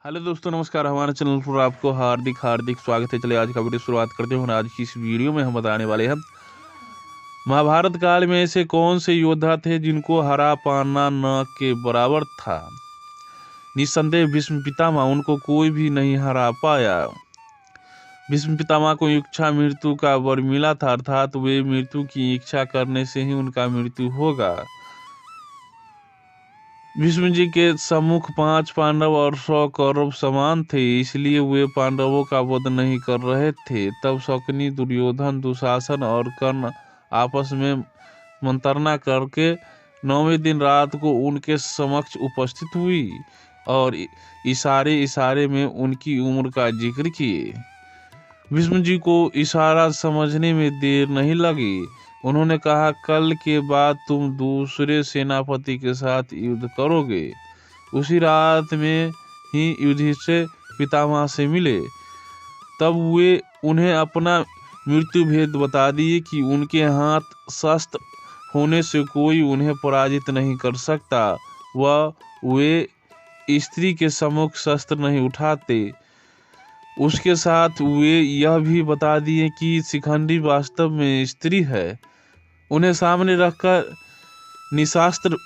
Hello दोस्तों, नमस्कार। हमारे चैनल पर आपको हार्दिक स्वागत है। चलिए आज का वीडियो शुरुआत करते हैं। आज की इस वीडियो में हम बताने वाले हैं महाभारत काल में ऐसे कौन से योद्धा थे जिनको हरा पाना न के बराबर था। निस्संदेह भीष्म पितामह, उनको कोई भी नहीं हरा पाया। भीष्म पितामह को इच्छा मृत्यु का वर मिला था, अर्थात वे मृत्यु की इच्छा करने से ही उनका मृत्यु होगा। भीष्म जी के सम्मुख 5 पांडव और 100 कौरव समान थे, इसलिए वे पांडवों का वध नहीं कर रहे थे। तब शकुनी, दुर्योधन, दुशासन और कर्ण आपस में मंत्रणा करके 9वें दिन रात को उनके समक्ष उपस्थित हुई और इशारे इशारे में उनकी उम्र का जिक्र किए। भीष्म जी को इशारा समझने में देर नहीं लगी। उन्होंने कहा, कल के बाद तुम दूसरे सेनापति के साथ युद्ध करोगे। उसी रात में ही युधिष्ठिर पितामह से मिले। तब वे उन्हें अपना मृत्यु भेद बता दिए कि उनके हाथ शस्त्र होने से कोई उन्हें पराजित नहीं कर सकता। वे स्त्री के सम्मुख शस्त्र नहीं उठाते। उसके साथ वे यह भी बता दिए कि शिखंडी वास्तव में स्त्री है। उन्हें सामने रखकर निशास्त्र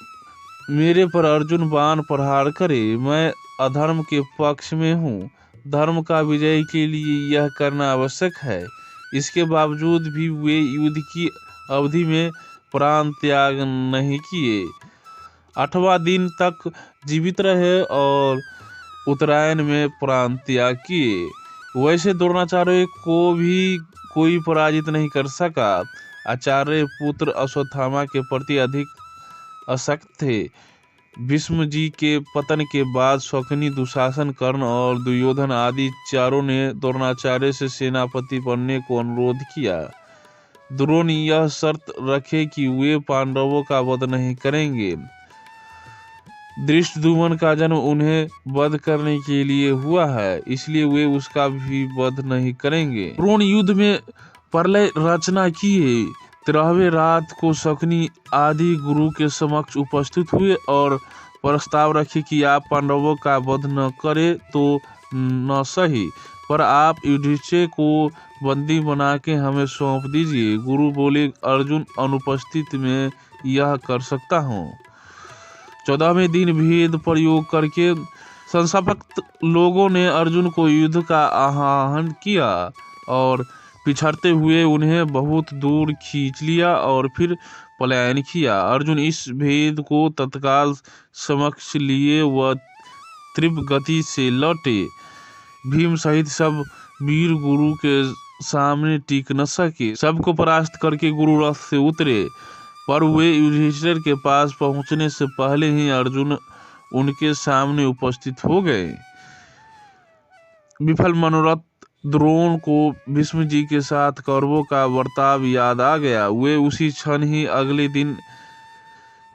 मेरे पर अर्जुन बाण प्रहार करे। मैं अधर्म के पक्ष में हूँ। धर्म का विजय के लिए यह करना आवश्यक है। इसके बावजूद भी वे युद्ध की अवधि में प्राण त्याग नहीं किए। 8वां दिन तक जीवित रहे और उत्तरायण में प्राण त्याग किए। वैसे द्रोणाचार्य को भी कोई पराजित नहीं कर सका। आचार्य पुत्र अश्वत्थामा के प्रति अधिक असक्त थे। भीष्म जी के पतन के बाद शकुनी, दुशासन, कर्ण और दुर्योधन आदि चारों ने द्रोणाचार्य से सेनापति बनने को अनुरोध किया। द्रोण यह शर्त रखे कि वे पांडवों का वध नहीं करेंगे। धृष्टद्युम्न का जन्म उन्हें वध करने के लिए हुआ है, इसलिए वे उसका भी वध नहीं करेंगे। द्रोण युद्ध में प्रलय रचना किए। 13वें रात को शकुनी आदि गुरु के समक्ष उपस्थित हुए और प्रस्ताव रखे कि आप पांडवों का वध न करें तो न सही, पर आप युधिष्ठिर को बंदी बना के हमें सौंप दीजिए। गुरु बोले, अर्जुन अनुपस्थित में यह कर सकता हूँ। 14वें दिन भेद प्रयोग करके संस्थापक लोगों ने अर्जुन को युद्ध का आह्वान किया और पिछड़ते हुए उन्हें बहुत दूर खींच लिया और फिर पलायन किया। अर्जुन इस भेद को तत्काल समक्ष लिए व तीव्र गति से लौटे। भीम सहित सब वीर गुरु के सामने टिक न सके। सबको परास्त करके गुरु रथ से उतरे, पर वे युधिष्ठिर के पास पहुंचने से पहले ही अर्जुन उनके सामने उपस्थित हो गए। विफल मनोरथ द्रोण को भीष्म जी के साथ कौरवों का बर्ताव याद आ गया। वे उसी क्षण ही अगले दिन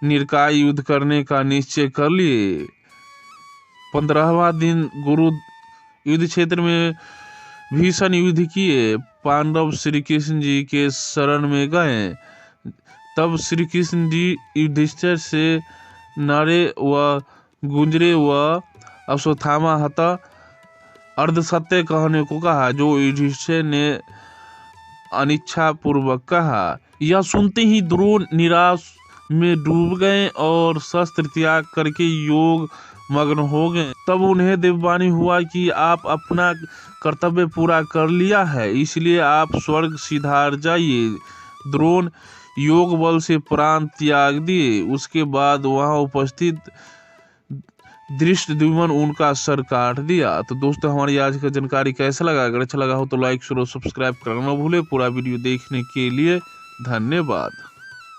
निर्काय युद्ध करने का निश्चय कर लिए। 15वां दिन गुरु युद्ध क्षेत्र में भीषण युद्ध किए। पांडव श्री कृष्ण जी के शरण में गए। तब श्री कृष्ण जी युधिष्ठिर से नरे व गुंजरे व अश्वत्थामा हता अर्धसत्य कहने को कहा, जो युधिष्ठिर ने अनिच्छा पूर्वक कहा। यह सुनते ही द्रोण निराश में डूब गए और शस्त्र त्याग करके योग मग्न हो गए। तब उन्हें दिव्यवाणी हुआ कि आप अपना कर्तव्य पूरा कर लिया है, इसलिए आप स्वर्ग सिधार जाइए। द्रोण योग बल से प्राण त्याग दिए। उसके बाद वहां उपस्थित धृष्टद्युम्न उनका सर काट दिया। तो दोस्तों, हमारी आज का जानकारी कैसा लगा? अगर अच्छा लगा हो तो लाइक, शेयर और सब्सक्राइब करना न भूले। पूरा वीडियो देखने के लिए धन्यवाद।